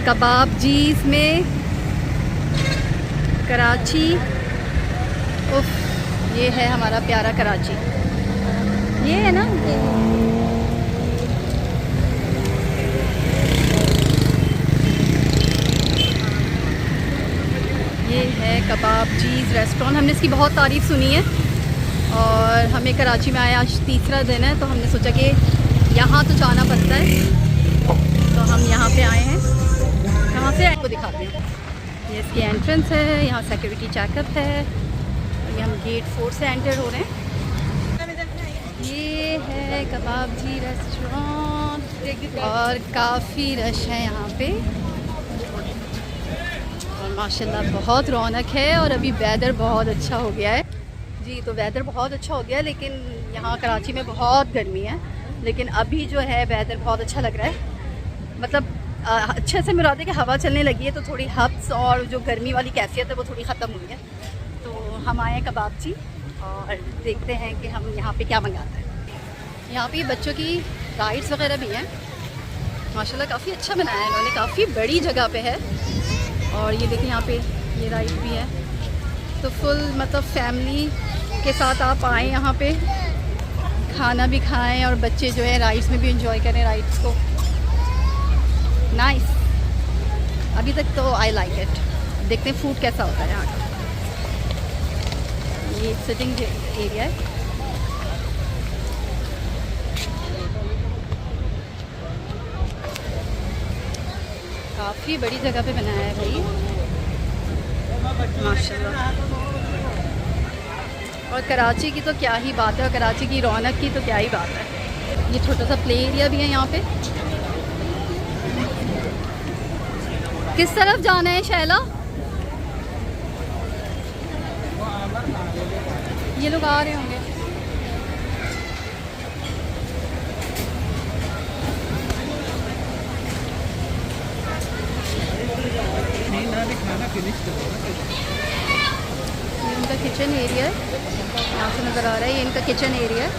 कबाब जीज में कराची। उफ, ये है हमारा प्यारा कराची। ये है ना, ये है कबाब जीज रेस्टोरेंट। हमने इसकी बहुत तारीफ़ सुनी है और हमें कराची में आया आज तीसरा दिन है, तो हमने सोचा कि यहाँ तो जाना पड़ता है, तो हम यहाँ पे आए हैं। कहाँ से आपको दिखाते हैं। ये इसकी एंट्रेंस है, यहाँ सिक्योरिटी चेकअप है। ये हम गेट 4 से एंटर हो रहे हैं। ये है कबाब जी रेस्टोरेंट और काफ़ी रश है यहाँ पे और माशाल्लाह बहुत रौनक है। और अभी वेदर बहुत अच्छा हो गया है जी, तो वेदर बहुत अच्छा हो गया है, लेकिन यहाँ कराची में बहुत गर्मी है। लेकिन अभी जो है वेदर बहुत अच्छा लग रहा है, मतलब अच्छे से मुराद है कि हवा चलने लगी है, तो थोड़ी हब्स और जो गर्मी वाली कैफियत है वो थोड़ी ख़त्म हुई है। तो हम आए हैं कबाब जी और देखते हैं कि हम यहाँ पे क्या मंगाते हैं। यहाँ पे बच्चों की राइड्स वगैरह भी हैं माशाल्लाह, काफ़ी अच्छा बनाया है इन्होंने, काफ़ी बड़ी जगह पे है। और ये देखिए यहाँ पे ये राइड भी है, तो फुल मतलब फैमिली के साथ आप आएँ यहाँ पे, खाना भी खाएं और बच्चे जो है राइड्स में भी इंजॉय करें राइड्स को। नाइस। अभी तक तो आई लाइक इट। देखते हैं फूड कैसा होता है यहाँ का। ये सिटिंग एरिया है। काफ़ी बड़ी जगह पे बनाया है भाई माशाल्लाह। और कराची की तो क्या ही बात है, और कराची की रौनक की तो क्या ही बात है। ये छोटा सा प्ले एरिया भी है यहाँ पे। किस तरफ जाना है शैला? ये लोग आ रहे होंगे। ये इनका किचन एरिया है, यहाँ से नज़र आ रहा है। ये इनका किचन एरिया है।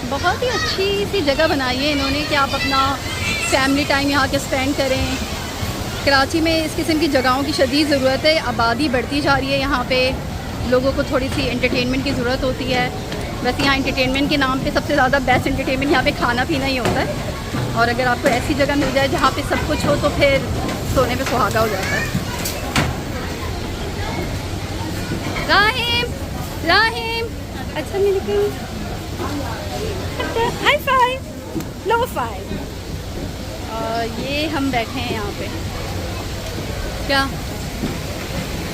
बहुत ही अच्छी सी जगह बनाई है इन्होंने कि आप अपना फैमिली टाइम यहाँ के स्पेंड करें। कराची में इस किस्म की जगहों की शदीद ज़रूरत है। आबादी बढ़ती जा रही है, यहाँ पे लोगों को थोड़ी सी एंटरटेनमेंट की ज़रूरत होती है। वैसे यहाँ एंटरटेनमेंट के नाम पे सबसे ज़्यादा बेस्ट एंटरटेनमेंट यहाँ पे खाना पीना ही होता है। और अगर आपको ऐसी जगह मिल जाए जहाँ पे सब कुछ हो, तो फिर सोने पे सुहागा हो जाता है। राहिम, राहिम, अच्छा मिलके हाई फाइव, लो फाइव। ये हम बैठे हैं यहाँ पे। क्या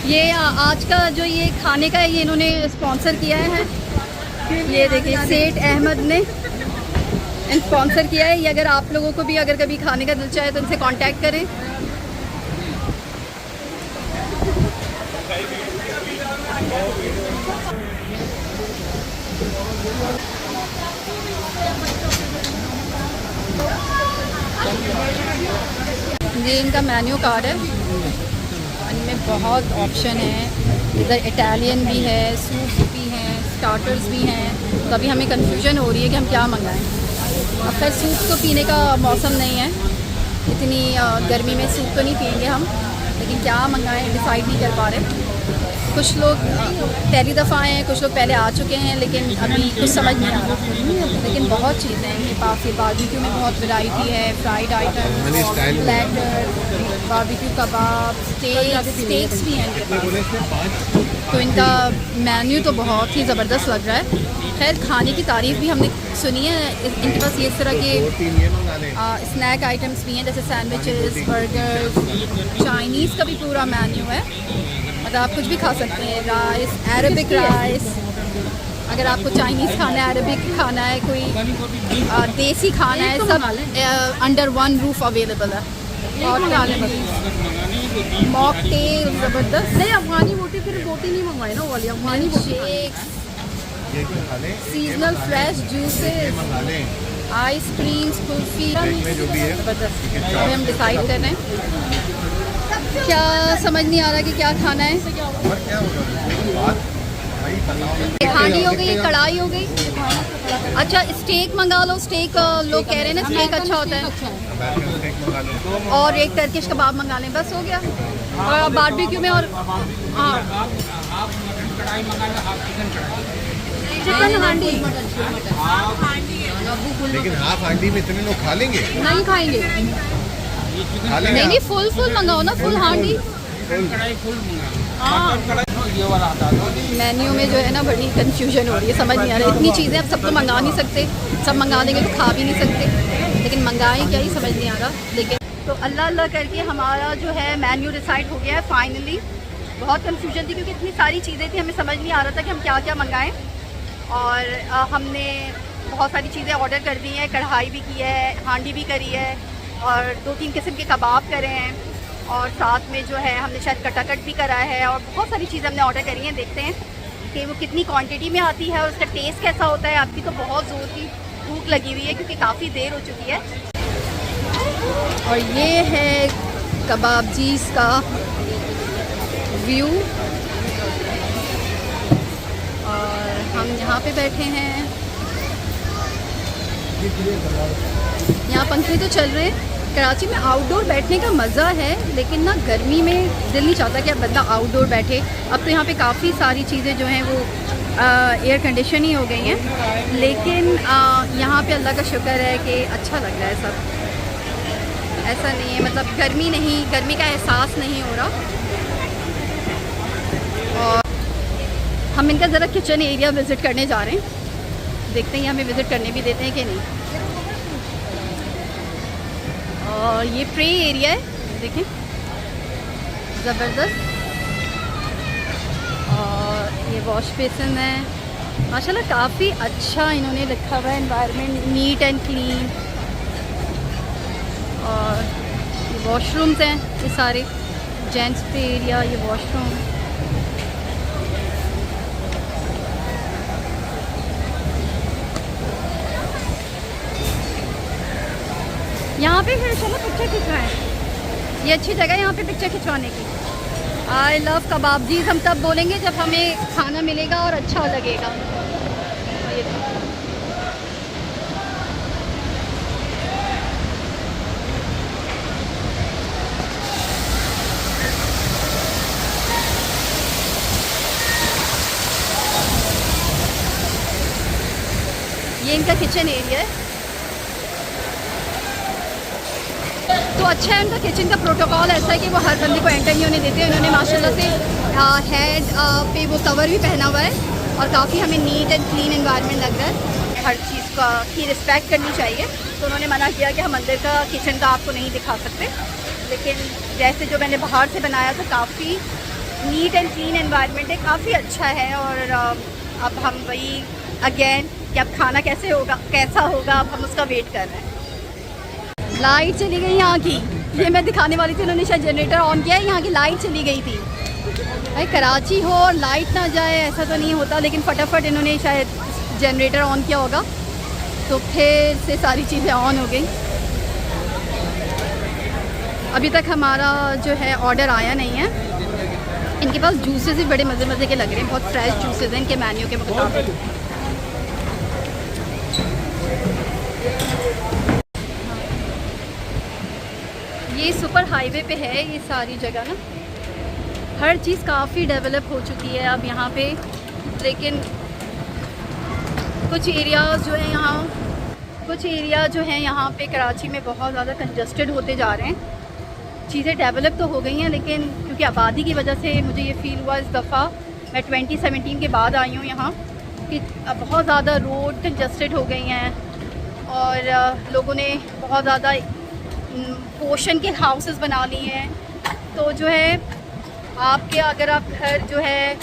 ये आज का जो ये खाने का है, ये इन्होंने स्पॉन्सर किया है। ये देखिए सेठ अहमद ने स्पॉन्सर किया है। ये अगर आप लोगों को भी अगर कभी खाने का दिल चाहे तो इनसे कांटेक्ट करें। ये इनका मेन्यू कार्ड है, इनमें बहुत ऑप्शन है। इधर इटालियन भी है, सूप भी हैं, स्टार्टर्स भी हैं। तो अभी हमें कंफ्यूजन हो रही है कि हम क्या मंगाएं। अब खैर सूप तो पीने का मौसम नहीं है, इतनी गर्मी में सूप तो नहीं पियेंगे हम, लेकिन क्या मंगाएं डिसाइड नहीं कर पा रहे। कुछ लोग पहली दफ़ा आए हैं, कुछ लोग पहले आ चुके हैं, लेकिन अभी कुछ समझ नहीं आ रहा। लेकिन बहुत चीज़ें हैं इनके पास। ये बारबेक्यू में बहुत वैरायटी है, फ्राइड आइटम, प्लेटर, बारबेक्यू कबाब, स्टेक्स भी हैं इनके पास। तो इनका मेन्यू तो बहुत ही ज़बरदस्त लग रहा है। खैर खाने की तारीफ़ भी हमने सुनी है। इनके पास ये इस तरह के स्नैक आइटम्स भी हैं, जैसे सैंडविचेस, बर्गर। चाइनीज़ का भी पूरा मेन्यू है, मतलब आप कुछ भी खा सकते हैं। राइस, अरबिक राइस, अगर आपको चाइनीज़ खाना है, अरबिक खाना है, कोई देसी खाना है, सब अंडर वन रूफ अवेलेबल है। और मॉकटेल ज़बरदस्त। नहीं अफगानी बोटी, फिर बोटी नहीं मंगवाई ना, वो वाली अफगानी shakes, seasonal fresh juices, ice creams, kulfi, ज़बरदस्त। अभी हम डिसाइड कर रहे हैं, क्या समझ नहीं आ रहा कि क्या खाना है। हांडी हो गई, कढ़ाई हो गई। अच्छा स्टेक मंगा लो, स्टेक लोग कह रहे हैं ना स्टेक अच्छा होता है, और एक टर्किश कबाब मंगा लें, बस हो गया। और बारबेक्यू में और हाँ चिकन हांडी। लेकिन हाफ हांडी में इतने लोग खा लेंगे? नहीं खाएंगे, खा लेंगे। नहीं फुल मंगाओ ना, फुल हांडी। मेन्यू में जो है ना बड़ी कंफ्यूजन हो रही है, समझ नहीं आ रहा, इतनी चीज़ें अब सब तो मंगा नहीं सकते, सब मंगा देंगे तो खा भी नहीं सकते, लेकिन मंगाएं क्या ही समझ नहीं आ रहा। लेकिन तो अल्लाह अल्लाह करके हमारा जो है मेन्यू डिसाइड हो गया है फाइनली। बहुत कंफ्यूजन थी क्योंकि इतनी सारी चीज़ें थी, हमें समझ नहीं आ रहा था कि हम क्या क्या मंगाएं। और हमने बहुत सारी चीज़ें ऑर्डर कर दी हैं, कढ़ाई भी की है, हांडी भी करी है, और 2-3 किस्म के कबाब करे हैं, और साथ में जो है हमने शायद कटाकट भी करा है, और बहुत सारी चीज़ें हमने ऑर्डर करी हैं। देखते हैं कि वो कितनी क्वांटिटी में आती है और उसका टेस्ट कैसा होता है। आपकी तो बहुत ज़ोर की भूख लगी हुई है क्योंकि काफ़ी देर हो चुकी है। और ये है कबाबजीज़ का व्यू, और हम यहाँ पे बैठे हैं, यहाँ पंखे तो चल रहे हैं। कराची में आउटडोर बैठने का मज़ा है, लेकिन ना गर्मी में दिल नहीं चाहता कि अब बंदा आउटडोर बैठे। अब तो यहाँ पे काफ़ी सारी चीज़ें जो हैं वो एयर कंडीशन ही हो गई हैं, लेकिन यहाँ पे अल्लाह का शुक्र है कि अच्छा लग रहा है सब। ऐसा नहीं है, मतलब गर्मी का एहसास नहीं हो रहा। और हम इनका ज़रा किचन एरिया विज़िट करने जा रहे हैं, देखते हैं हमें विज़िट करने भी देते हैं कि नहीं। और ये प्रे एरिया है, देखें ज़बरदस्त। और ये वॉश बेसिन है, माशाल्लाह काफ़ी अच्छा इन्होंने रखा हुआ है, एनवायरनमेंट नीट एंड क्लीन। और ये वॉशरूम्स हैं, ये सारे जेंट्स प्ले एरिया, ये वॉशरूम। यहाँ पे फिर चलो पिक्चर खिंचवाएं, ये अच्छी जगह है यहाँ पे पिक्चर खिंचवाने की। आई लव कबाबजीज़ हम तब बोलेंगे जब हमें खाना मिलेगा और अच्छा लगेगा। ये इनका किचन एरिया है, तो अच्छा है। उनका किचन का प्रोटोकॉल ऐसा है कि वो हर बंदे को एंटर नहीं होने देते। उन्होंने माशाल्लाह से हेड पे वो कवर भी पहना हुआ है, और काफ़ी हमें नीट एंड क्लीन एनवायरनमेंट लग रहा है। हर चीज़ की रिस्पेक्ट करनी चाहिए, तो उन्होंने मना किया कि हम अंदर का किचन का आपको नहीं दिखा सकते, लेकिन जैसे जो मैंने बाहर से बनाया तो काफ़ी नीट एंड क्लीन एनवायरनमेंट है, काफ़ी अच्छा है। और अब हम वही अगेन कि अब खाना कैसा होगा, अब हम उसका वेट कर रहे हैं। लाइट चली गई यहाँ की, ये मैं दिखाने वाली थी, उन्होंने शायद जनरेटर ऑन किया है, यहाँ की लाइट चली गई थी। भाई कराची हो और लाइट ना जाए ऐसा तो नहीं होता, लेकिन फटाफट इन्होंने शायद जनरेटर ऑन किया होगा, तो फिर से सारी चीज़ें ऑन हो गई। अभी तक हमारा जो है ऑर्डर आया नहीं है। इनके पास जूसेस भी बड़े मज़े मज़े के लग रहे हैं, बहुत फ्रेश जूसेस हैं इनके मेन्यू के मुताबिक। ये सुपर हाईवे पे है ये सारी जगह ना, हर चीज़ काफ़ी डेवलप हो चुकी है अब यहाँ पे, लेकिन कुछ एरियाज़ जो हैं यहाँ पे कराची में बहुत ज़्यादा कंजस्टेड होते जा रहे हैं। चीज़ें डेवलप तो हो गई हैं, लेकिन क्योंकि आबादी की वजह से मुझे ये फ़ील हुआ इस दफ़ा, मैं 2017 के बाद आई हूँ यहाँ, कि बहुत ज़्यादा रोड कंजस्टेड हो गई हैं, और लोगों ने बहुत ज़्यादा पोर्शन के हाउसेस बना लिए हैं। तो जो है आपके अगर आप घर जो है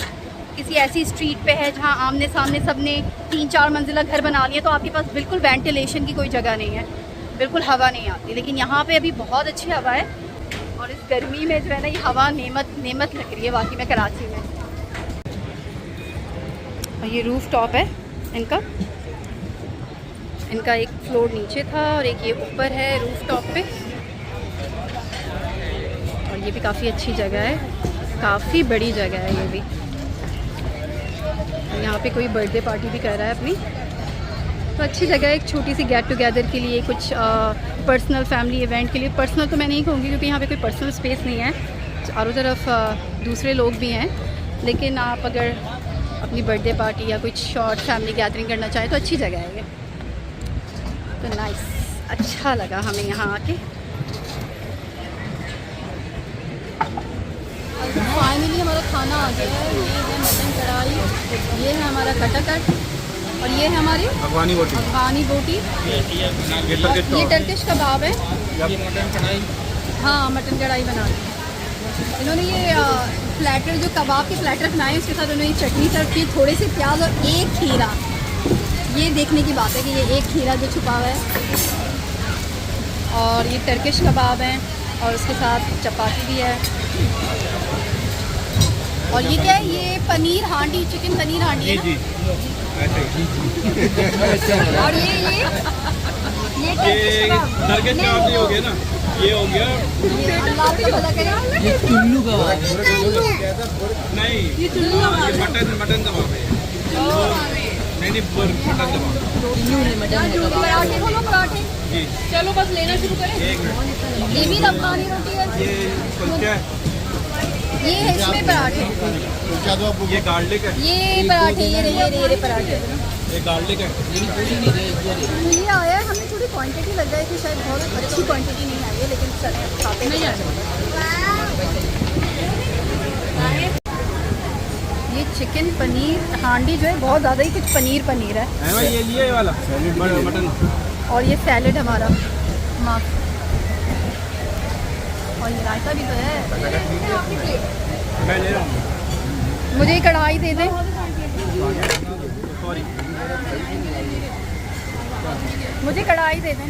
किसी ऐसी स्ट्रीट पे है जहाँ आमने सामने सब ने 3-4 मंजिला घर बना लिए, तो आपके पास बिल्कुल वेंटिलेशन की कोई जगह नहीं है, बिल्कुल हवा नहीं आती। लेकिन यहाँ पे अभी बहुत अच्छी हवा है, और इस गर्मी में जो है ना ये हवा नेमत लग रही है वाकई में कराची में। और ये रूफ टॉप है इनका एक फ्लोर नीचे था और एक ये ऊपर है रूफ टॉप पे। और ये भी काफ़ी अच्छी जगह है, काफ़ी बड़ी जगह है ये भी। यहाँ पे कोई बर्थडे पार्टी भी कर रहा है अपनी। तो अच्छी जगह है, एक छोटी सी गेट टुगेदर के लिए, कुछ पर्सनल फैमिली इवेंट के लिए। पर्सनल तो मैं नहीं कहूँगी क्योंकि यहाँ पे कोई पर्सनल स्पेस नहीं है, चारों तरफ दूसरे लोग भी हैं। लेकिन आप अगर अपनी बर्थडे पार्टी या कुछ शॉर्ट फैमिली गैदरिंग करना चाहें तो अच्छी जगह है ये। तो नाइस, अच्छा लगा हमें यहाँ आके। फाइनली हमारा खाना आ गया है। ये है मटन कढ़ाई, ये है हमारा कटाकट, और ये है हमारी अफगानी बोटी। ये टर्किश कबाब है। हाँ, मटन कढ़ाई बना दी इन्होंने। ये प्लेटर, जो कबाब के प्लेटर बनाए, उसके साथ उन्होंने चटनी सर्व की, थोड़े से प्याज और एक खीरा। ये देखने की बात है कि ये एक खीरा जो छुपा हुआ है। और ये टर्किश कबाब हैं, और उसके साथ चपाती भी है। और ये क्या है? ये पनीर हांडी, चिकन पनीर हांडी है ना? और ये टर्किश कबाब हो गया ना, ये हो गया अल्लाह को भला करे। ये टुल्लू कबाब नहीं, ये मटन कबाब है। नहीं, मटन कबाब। पराठे खोलो, पराठे। चलो बस लेना शुरू करें। ये भी अफगानी रोटी है। ये है इसमें पराठे। ये गार्लिक है। ये पराठे, ये पराठे। ये गार्लिक है। ये आया है, हमें थोड़ी क्वांटिटी लग रहा है कि शायद बहुत अच्छी क्वांटिटी नहीं आई है, लेकिन खाते नहीं आ सकते। ये चिकन पनीर हांडी जो है बहुत ज़्यादा ही कुछ पनीर है। ये लिए वाला मटन। और ये सैलेड हमारा माफ, और ये रायता भी तो है। मैं ले रहा हूँ। मुझे ये कढ़ाई दे दें। मुझे कढ़ाई दे दें।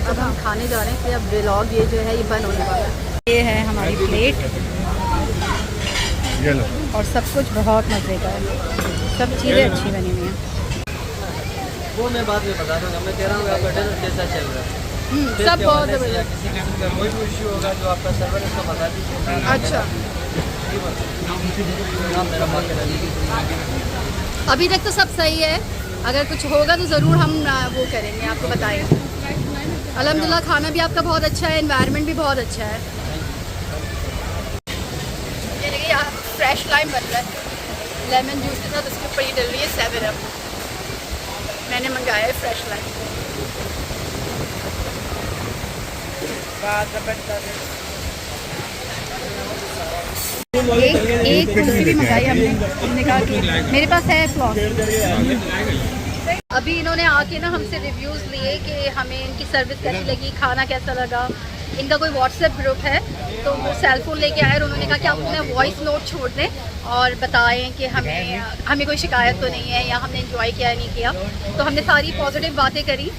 अब हम खाने जा रहे हैं, फिर अब व्लॉग ये जो है ये बंद होने वाला है। ये है हमारी प्लेट, और सब कुछ बहुत मज़े का है, सब चीज़ें अच्छी बनी हुई हैं। वो मैं बाद में बता दूँगा, मैं कह रहा हूँ आपका डिनर कैसा चल रहा है। सब बहुत ज़बरदस्त। किसी किस्म का कोई भी इशू होगा जो आपका सर्वर है उसको बता दीजिए। अच्छा, आप मेरा बात करा दीजिए। अभी तक तो सब सही है, अगर कुछ होगा तो ज़रूर हम वो करेंगे, आपको बताएंगे। अल्हम्दुलिल्लाह खाना भी आपका बहुत अच्छा है, एनवायरनमेंट भी बहुत अच्छा है। ये देखिए यहाँ फ्रेश लाइम बन रहा है, लेमन जूस के साथ उसके ऊपर ये डल रही है 7 अप। मैंने मंगाया है फ्रेश लाइम। एक कुल्फी भी मंगाई हमने कहा कि मेरे पास है फ्लॉस। अभी इन्होंने आके ना हमसे रिव्यूज़ लिए कि हमें इनकी सर्विस कैसी लगी, खाना कैसा लगा। इनका कोई व्हाट्सएप ग्रुप है, तो वो सेलफोन लेके आए और उन्होंने कहा कि आप अपना वॉइस नोट छोड़ दें और बताएं कि हमें कोई शिकायत तो नहीं है या हमने एंजॉय किया नहीं किया। तो हमने सारी पॉजिटिव बातें करी,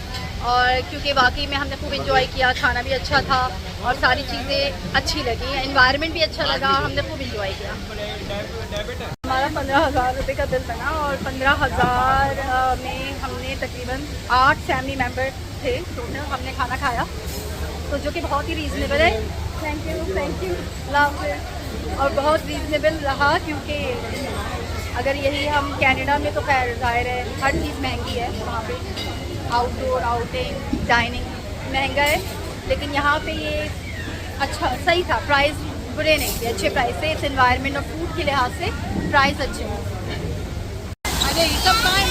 और क्योंकि वाकई में हमने खूब एंजॉय किया, खाना भी अच्छा था और सारी चीज़ें अच्छी लगी, एनवायरनमेंट भी अच्छा लगा, हमने खूब एंजॉय किया। हमारा 15,000 रुपये का बिल बना, और 15,000 में हमने तकरीबन 8 फैमिली मेम्बर थे टोटल, हमने खाना खाया, तो जो कि बहुत ही रीज़नेबल है। Thank you love. और बहुत रीज़नेबल रहा, क्योंकि अगर यही हम कनाडा में तो खैर ज़ाहिर है हर चीज़ महंगी है, वहाँ पे आउटडोर आउटिंग डाइनिंग महंगा है, लेकिन यहाँ पे ये अच्छा सही था, प्राइस बुरे नहीं थे, अच्छे प्राइस थे। इस एनवायरनमेंट और फूड के लिहाज से प्राइस अच्छे हैं। अरे सब कहाँ है?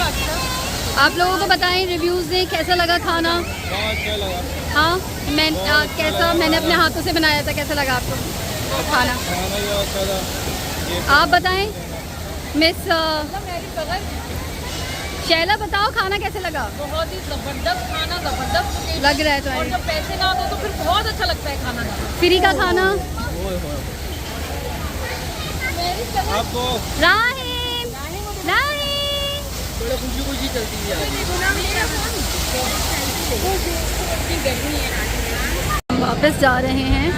आप लोगों को बताएं, रिव्यूज़ दें, कैसा लगा खाना? अच्छा लगा। हाँ, कैसा मैंने अपने हाथों से बनाया था, कैसा लगा आपको खाना? आप बताएं मिस शैला, बताओ खाना कैसे लगा? बहुत ही ज़बरदस्त खाना, ज़बरदस्त लग रहा है तो और जब पैसे ना दो तो फिर बहुत अच्छा लगता है खाना ना। फ्री का खाना। आपको राहिम खुशी चलती है। हम वापस जा रहे हैं।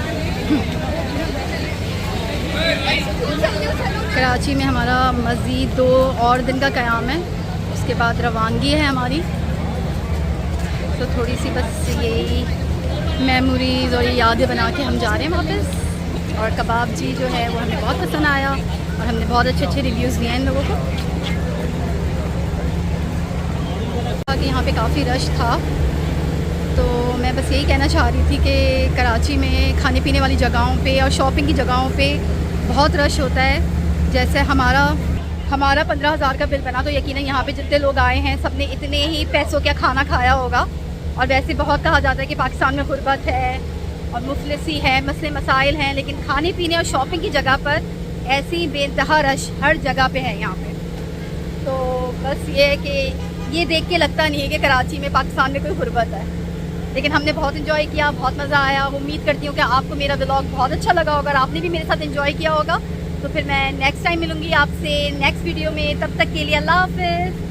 कराची में हमारा मज़ीद 2 और दिन का क़याम है, उसके बाद रवानगी है हमारी। तो थोड़ी सी बस यही मेमोरीज़ और ये यादें बना के हम जा रहे हैं वापस। और कबाब जी जो है वो हमें बहुत पसंद आया और हमने बहुत अच्छे अच्छे रिव्यूज़ दिए हैं इन लोगों को। कि यहाँ पे काफ़ी रश था, तो मैं बस यही कहना चाह रही थी कि कराची में खाने पीने वाली जगहों पे और शॉपिंग की जगहों पे बहुत रश होता है। जैसे हमारा 15,000 का बिल बना, तो यकीनन यहाँ पे जितने लोग आए हैं सब ने इतने ही पैसों का खाना खाया होगा। और वैसे बहुत कहा जाता है कि पाकिस्तान में गुर्बत है और मुफलिसी है, मसले मसाइल हैं, लेकिन खाने पीने और शॉपिंग की जगह पर ऐसी बेइंतहा रश हर जगह पे है यहाँ पे। तो बस ये है कि ये देख के लगता नहीं है कि कराची में पाकिस्तान में कोई गुर्बत है, लेकिन हमने बहुत इन्जॉय किया, बहुत मज़ा आया। उम्मीद करती हूँ कि आपको मेरा व्लॉग बहुत अच्छा लगा होगा और आपने भी मेरे साथ इन्जॉय किया होगा। तो फिर मैं नेक्स्ट टाइम मिलूँगी आपसे नेक्स्ट वीडियो में, तब तक के लिए अल्लाह हाफ़िज़।